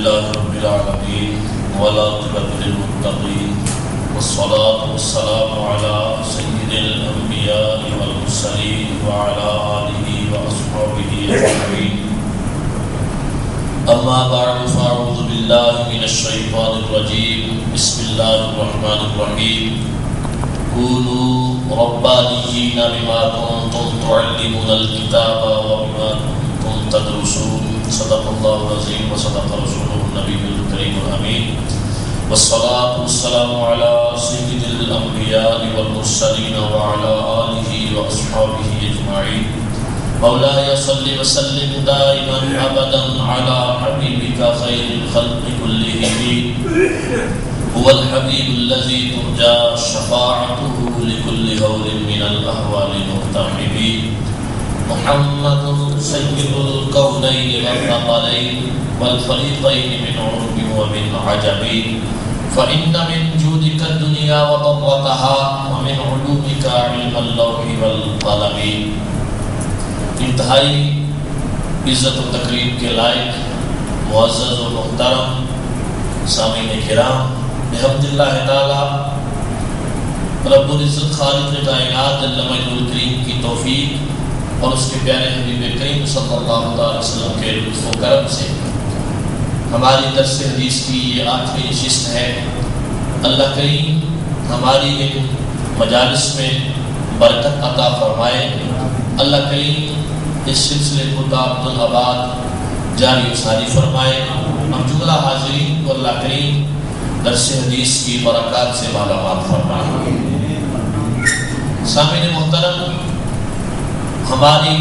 لله رب العالمين والعاقبة للمتقين والصلاة والسلام على سيد الأنبياء والمرسلين وعلى آله وأصحابه أجمعين. أما بعد فأعوذ بالله من الشيطان الرجيم. بسم الله الرحمن الرحيم. كونوا ربانيين بما كنتم تعلمون الكتاب وبما كنتم تدرسون. صدق الله العظيم وصدق رسوله النبي الكريم الأمين. والصلاة والسلام على سيد الأنبياء والمرسلين وعلى آله وأصحابه أجمعين. مولاي صل وسلم دائما أبدا على حبيبك خير الخلق كلهم. هو الحبيب الذي ترجى شفاعته لكل هول من الأهوال مقتحم. محمد سيد الكونين والثقلين والفريقين من عرب ومن عجم. فإن من جودك الدنيا وضرتها ومن علومك علم اللوح والقلم. انتہائی عزت و تکریم کے لائق معزز و محترم سامعین کرام، بحمد اللہ تعالی رب العزت خالق کائنات جل مجدہ الکریم کی توفیق اور اس کے پیارے حبیب کریم صلی اللہ علیہ وسلم کے لطف و کرم سے ہماری درس حدیث کی یہ 8ویں نشست ہے. اللہ کریم ہماری ان مجالس میں برکت عطا فرمائے. اللہ کریم اس سلسلے کو دارالآباد جاری و ساری فرمائے. ہم جملہ حاضرین کو اللہ کریم درس حدیث کی برکات سے مالا مال فرمائے. سامعین محترم، ہماری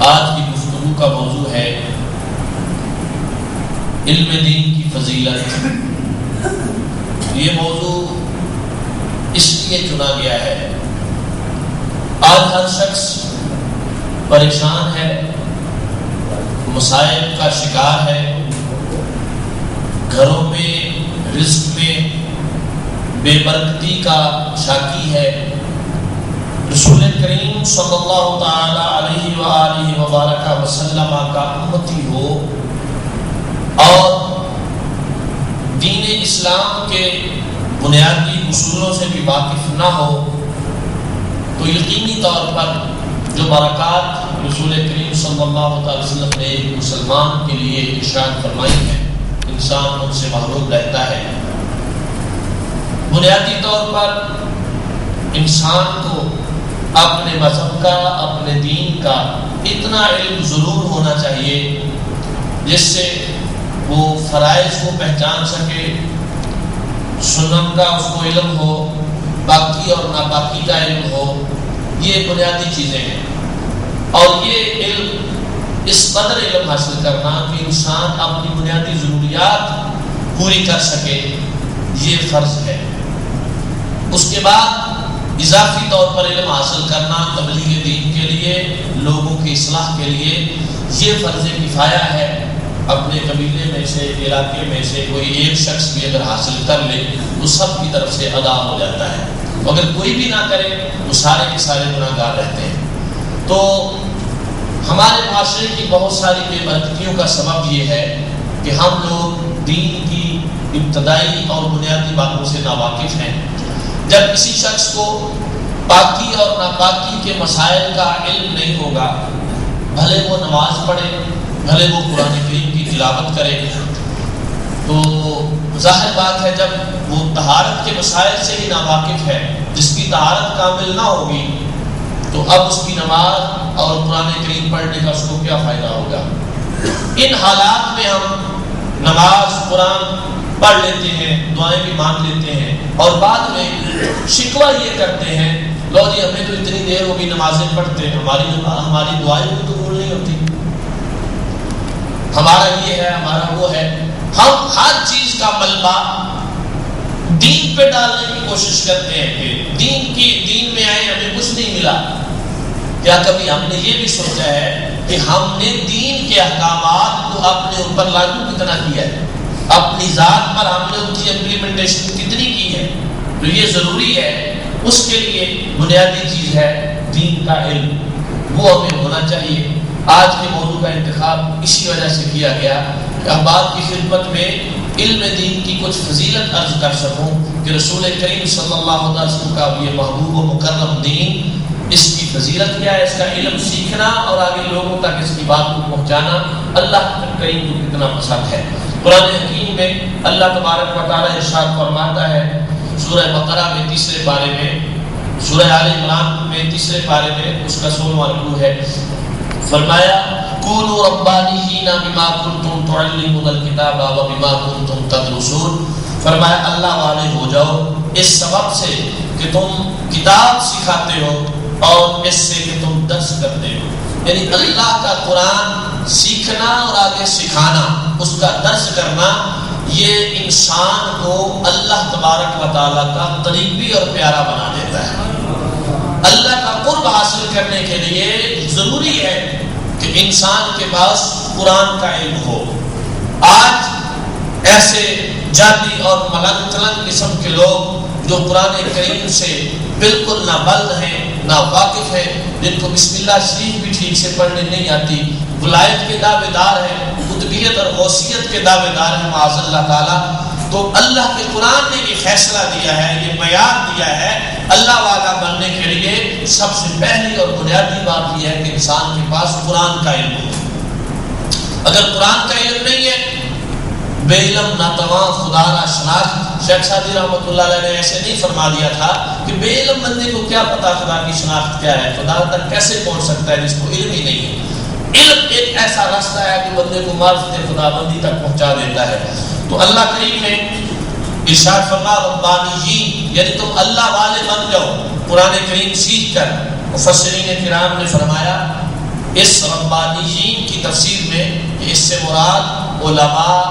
آج کی گفتگو کا موضوع ہے علم دین کی فضیلت. یہ موضوع اس لیے چنا گیا ہے، آج ہر شخص پریشان ہے، مصائب کا شکار ہے، گھروں میں رزق میں بے برکتی کا شاکی ہے. رسول کریم صلی اللہ تعالی علیہ وآلہ وبارک وسلم کا امتی ہو اور دین اسلام کے بنیادی اصولوں سے بھی واقف نہ ہو تو یقینی طور پر جو برکات رسول کریم صلی اللہ علیہ وسلم نے مسلمان کے لیے ارشاد فرمائی ہے، انسان ان سے محروم رہتا ہے. بنیادی طور پر انسان کو اپنے مذہب کا، اپنے دین کا اتنا علم ضرور ہونا چاہیے جس سے وہ فرائض کو پہچان سکے، سنن کا اس کو علم ہو، پاکی اور ناپاکی کا علم ہو. یہ بنیادی چیزیں ہیں اور یہ علم، اس قدر علم حاصل کرنا کہ انسان اپنی بنیادی ضروریات پوری کر سکے، یہ فرض ہے. اس کے بعد اضافی طور پر علم حاصل کرنا تبلیغ دین کے لیے، لوگوں کی اصلاح کے لیے، یہ فرض کفایہ ہے. اپنے قبیلے میں سے، علاقے میں سے کوئی ایک شخص بھی اگر حاصل کر لے تو سب کی طرف سے ادا ہو جاتا ہے. اگر کوئی بھی نہ کرے تو سارے کے سارے گناہگار رہتے ہیں. تو ہمارے معاشرے کی بہت ساری بے برکتیوں کا سبب یہ ہے کہ ہم لوگ دین کی ابتدائی اور بنیادی باتوں سے ناواقف ہیں. جب کسی شخص کو پاکی اور ناپاکی کے مسائل کا علم نہیں ہوگا، بھلے وہ نماز پڑھے، بھلے وہ قرآن کریم کی تلاوت کرے، تو ظاہر بات ہے جب وہ طہارت کے مسائل سے ہی ناواقف ہے، جس کی طہارت کامل نہ ہوگی تو اب اس کی نماز اور قرآن کریم پڑھنے کا اس کو کیا فائدہ ہوگا. ان حالات میں ہم نماز قرآن پڑھ لیتے ہیں، دعائیں بھی مانگ لیتے ہیں اور بعد میں شکوہ یہ کرتے ہیں، لو جی ہمیں تو اتنی دیر ہو گئی نمازیں پڑھتے ہیں، ہماری دعائیں بھی تو قبول نہیں ہوتی، ہمارا یہ ہے، ہمارا وہ ہے. ہم ہر چیز کا ملبہ دین پہ ڈالنے کی کوشش کرتے ہیں کہ دین میں آئے ہمیں کچھ نہیں ملا. کیا کبھی ہم نے یہ بھی سوچا ہے کہ ہم نے دین کے احکامات کو اپنے اوپر لاگو کتنا کیا ہے، اپنی ذات پر ہم نے ان کی امپلیمنٹیشن کتنی کی ہے؟ تو یہ ضروری ہے. اس کے لیے بنیادی چیز ہے دین کا علم، وہ ہمیں ہونا چاہیے. آج کے موضوع کا انتخاب اسی وجہ سے کیا گیا احباب کی خدمت میں علم دین کی کچھ فضیلت عرض کر سکوں کہ رسول کریم صلی اللہ علیہ وسلم کا یہ محبوب و مکرم دین، اس کی فضیلت کیا ہے، اس کا علم سیکھنا اور آگے لوگوں تک اس کی بات کو پہنچانا اللہ کریم کو کتنا پسند ہے۔ قرآن حکیم میں اللہ تبارک و تعالی ارشاد فرماتا ہے سورہ بقرہ میں تیسرے پارے میں، سورہ آل عمران میں تیسرے پارے میں اس کا 16واں رکوع ہے، فرمایا کونوا ربانیین بما کنتم تعلمون الکتاب وبما کنتم تدرسون، فرمایا اللہ والے ہو جاؤ اس سبب سے کہ تم کتاب سکھاتے ہو اور اس سے کہ تم درس کرتے ہو، یعنی اللہ کا قرآن سیکھنا اور آگے سکھانا، اس کا درس کرنا، یہ انسان کو اللہ تبارک و تعالیٰ کا قریبی اور پیارا بنا دیتا ہے۔ اللہ کا قرب حاصل کرنے کے لیے ضروری ہے کہ انسان کے پاس قرآن کا علم ہو۔ آج ایسے جادی اور ملنگ تلنگ قسم کے لوگ جو قرآن کریم سے بالکل نہ بلد ہیں نہ واقف ہیں، جن کو بسم اللہ شریف بھی ٹھیک سے پڑھنے نہیں آتی، ولایت کے دعوے دار ہیں، قطبیت اور غوثیت کے دعوے دار ہیں معاذ اللہ تعالیٰ، تو اللہ کے قرآن نے یہ فیصلہ دیا ہے، یہ معیار دیا ہے اللہ والا بننے کے لیے سب سے پہلی اور بنیادی بات یہ ہے کہ انسان کے پاس قرآن کا علم ہو۔ اگر قرآن کا علم نہیں ہے، بے علم ناتواں خدا را شناخت، شیخ سعدی رحمۃ اللہ علیہ نے ایسے نہیں فرما دیا تھا کہ بے علم بندے کو کیا پتا خدا کی شناخت کیا ہے، خدا تک کیسے پہنچ سکتا ہے جس کو علم ہی نہیں ہے۔ علم ایک ایسا راستہ ہے کہ بندے کو معرفت خدا بندی تک پہنچا دیتا ہے۔ تو اللہ کریم نے ارشاد فرما ربانیین، یعنی تم اللہ والے بن جاؤ قرآن کریم سیکھ کر۔ مفسرین کرام نے فرمایا اس ربانیین کی تفسیر میں کہ اس سے مراد علماء،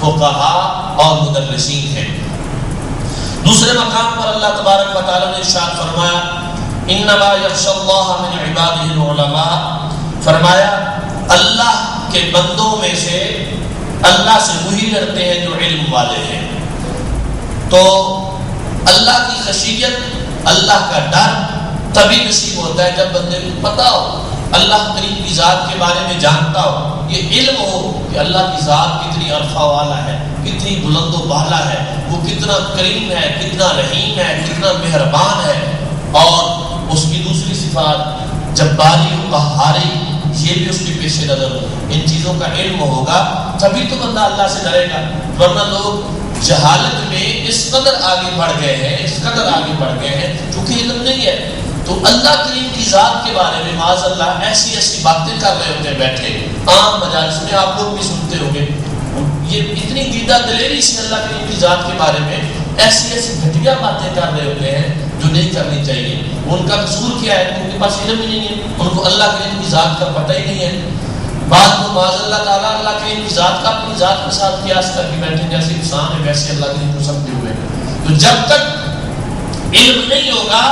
فقہاء اور مدرسین ہیں۔ دوسرے مقام پر اللہ تبارک و تعالی نے ارشاد فرمایا انما یخشی اللہ من عبادہ العلماء، فرمایا اللہ کے بندوں میں سے اللہ سے وہی ڈرتے ہیں جو علم والے ہیں۔ تو اللہ کی خشیت، اللہ کا ڈر تبھی نصیب ہوتا ہے جب بندے کو پتا ہو، اللہ کریم کی ذات کے بارے میں جانتا ہو، یہ علم ہو کہ اللہ کی ذات کتنی عرفہ والا ہے، کتنی بلند و بالا ہے، وہ کتنا کریم ہے، کتنا رحیم ہے، کتنا مہربان ہے، اور اس کی دوسری صفات جباری و قہاری یہ بھی اس کے پیش نظر ہو۔ ان چیزوں کا علم ہوگا تبھی تو بندہ اللہ سے ڈرے گا، ورنہ لوگ جہالت میں اس قدر آگے بڑھ گئے ہیں، اس قدر آگے بڑھ گئے ہیں کیونکہ علم نہیں ہے۔ تو اللہ کریم کی ذات کے بارے میں معاذ اللہ ایسی ایسی باتیں کر رہے ہوتے ہیں بیٹھے، عام مجالس میں آپ لوگ بھی سنتے ہوں گے، یہ اتنی دیدہ دلیری سے اللہ کریم کی ذات کے بارے میں ایسی ایسی گھٹیا باتیں کر رہے ہوتے ہیں جو نہیں کرنی چاہیے۔ ان کا قصور کیا ہے؟ ان کے پاس علم ہی نہیں ہے، ان کو اللہ کریم کی ذات کا پتہ ہی نہیں ہے۔ بعض کو معاذ اللہ تعالیٰ اللہ کریم کی ذات کا اپنی ذات کے ساتھ قیاس کر کے بیٹھے، جیسے انسان ہے ویسے اللہ کریم کو سمجھے ہوئے ہیں۔ تو جب تک علم نہیں ہوگا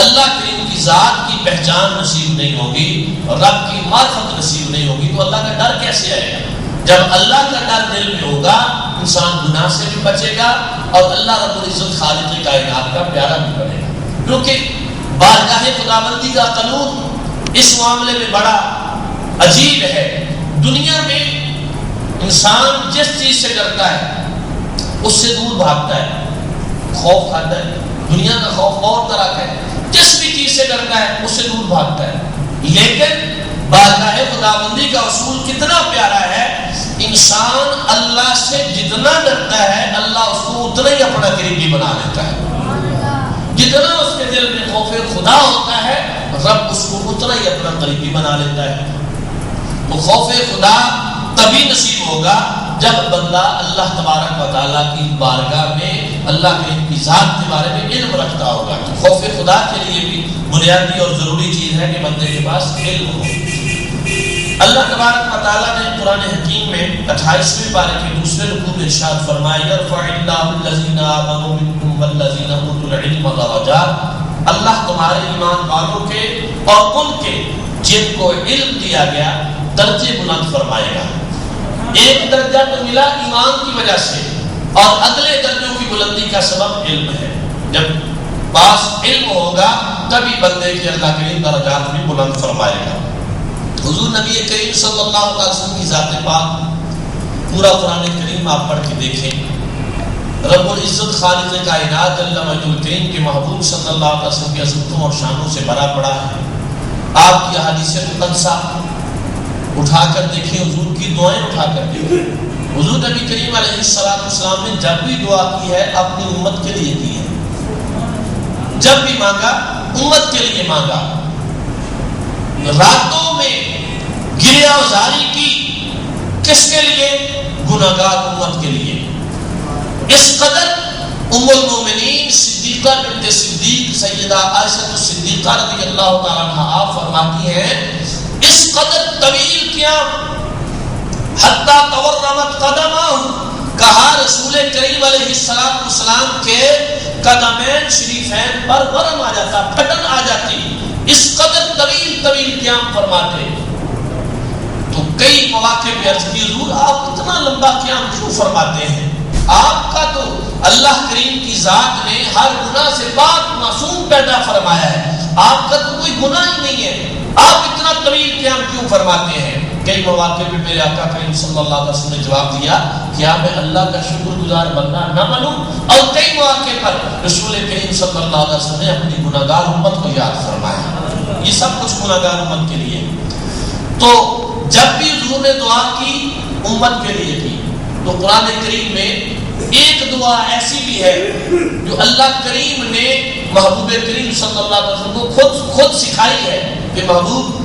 اللہ کریم کی ذات کی پہچان نصیب نہیں ہوگی اور رب کی معرفت نصیب نہیں ہوگی، تو اللہ کا ڈر کیسے آئے گا؟ جب اللہ کا ڈر دل میں ہوگا انسان گناہ سے بھی بچے گا اور اللہ رب العزت خالق کائنات کا پیارا بھی بنے گا، کیونکہ بارگاہ خداوندی کا قانون اس معاملے میں بڑا عجیب ہے۔ دنیا میں انسان جس چیز سے ڈرتا ہے اس سے دور بھاگتا ہے، خوف کھاتا ہے، دنیا کا خوف اور طرح کا ہے، جس بھی چیز سے ڈرتا ہے اس سے دور بھاگتا ہے، لیکن بارگاہ خداوندی کا اصول کتنا پیارا ہے، انسان اللہ سے جتنا ڈرتا ہے اللہ اس کو اتنا ہی اپنا قریبی بنا لیتا ہے، جتنا اس کے دل میں خوف خدا ہوتا ہے رب اس کو اتنا ہی اپنا قریبی بنا لیتا ہے۔ تو خوف خدا تبھی نصیب ہوگا جب بندہ اللہ تبارک و تعالیٰ کی بارگاہ میں اللہ کی ذات کے بارے میں علم رکھتا ہوگا۔ تو خوف خدا کے لیے بھی بنیادی اور ضروری چیز ہے کہ بندے کے پاس علم ہو۔ اللہ تبارک و تعالیٰ نے قرآن حکیم میں 28ویں پارے کے دوسرے رکوع میں ارشاد فرمایا یرفع اللہ الذین آمنوا منکم والذین اوتوا العلم درجات، اللہ تمہارے ایمان والوں کے اور ان کے جن کو علم دیا گیا درجے بلند فرمائے گا۔ ایک درجہ تو ملا ایمان کی وجہ سے اور اگلے درجوں کی بلندی کا سبب علم ہے۔ جب پاس علم ہوگا تبھی بندے کی اللہ کریم درجات بھی بلند فرمائے گا۔ حضور نبی کریم صلی اللہ علیہ وسلم کی ذات پاک پورا قرآن کریم آپ پڑھ کے دیکھیں، رب العزت خالق کائنات جل مجدہ الکریم کے محبوب صلی اللہ علیہ وسلم کی عظمتوں اور شانوں سے بھرا پڑا ہے۔ آپ کی احادیث مقدسہ اٹھا کر دیکھیں، حضور کی دعائیں اٹھا کر دیکھیں۔ حضور نبی کریم علیہ السلام نے جب بھی دعا کی ہے اپنی امت کے لیے کی ہے، جب بھی مانگا امت کے لیے مانگا، راتوں میں گریہ وزاری کی، کس کے لیے؟ گناہگار امت کے لیے۔ اس قدر ام المومنین صدیقہ بنت صدیق سیدہ عائشہ صدیقہ رضی اللہ تعالیٰ عنہا آپ فرماتی ہیں، اس قدر طویل قیام، حتی تورمت قدمہ، کہا رسول کریم علیہ السلام کے قدمین شریفین پر ورم آ جاتا، پھٹن آ جاتی، اس قدر طویل قیام فرماتے۔ تو کئی مواقع پہ عرض کی، حضور آپ اتنا لمبا قیام کیوں فرماتے ہیں؟ آپ کا تو اللہ کریم کی ذات نے ہر گناہ سے پاک معصوم پیدا فرمایا ہے، آپ کا تو کوئی گناہ ہی نہیں ہے، آپ اتنا طویل قیام کیوں فرماتے ہیں؟ کئی مواقع پہ میرے آقا کریم صلی اللہ علیہ وسلم نے جواب دیا، کیا میں اللہ کا شکر گزار بندہ نہ بنوں؟ اور کئی مواقع پر رسول کریم صلی اللہ علیہ وسلم نے اپنی گناہگار امت کو یاد فرمایا۔ یہ سب کچھ گناہگار امت کے لیے۔ تو جب بھی حضور نے دعا کی امت کے لیے کی، تو قرآن کریم میں ایک دعا ایسی بھی ہے جو اللہ کریم نے محبوب کریم صلی اللہ علیہ وسلم کو خود سکھائی ہے کہ محبوب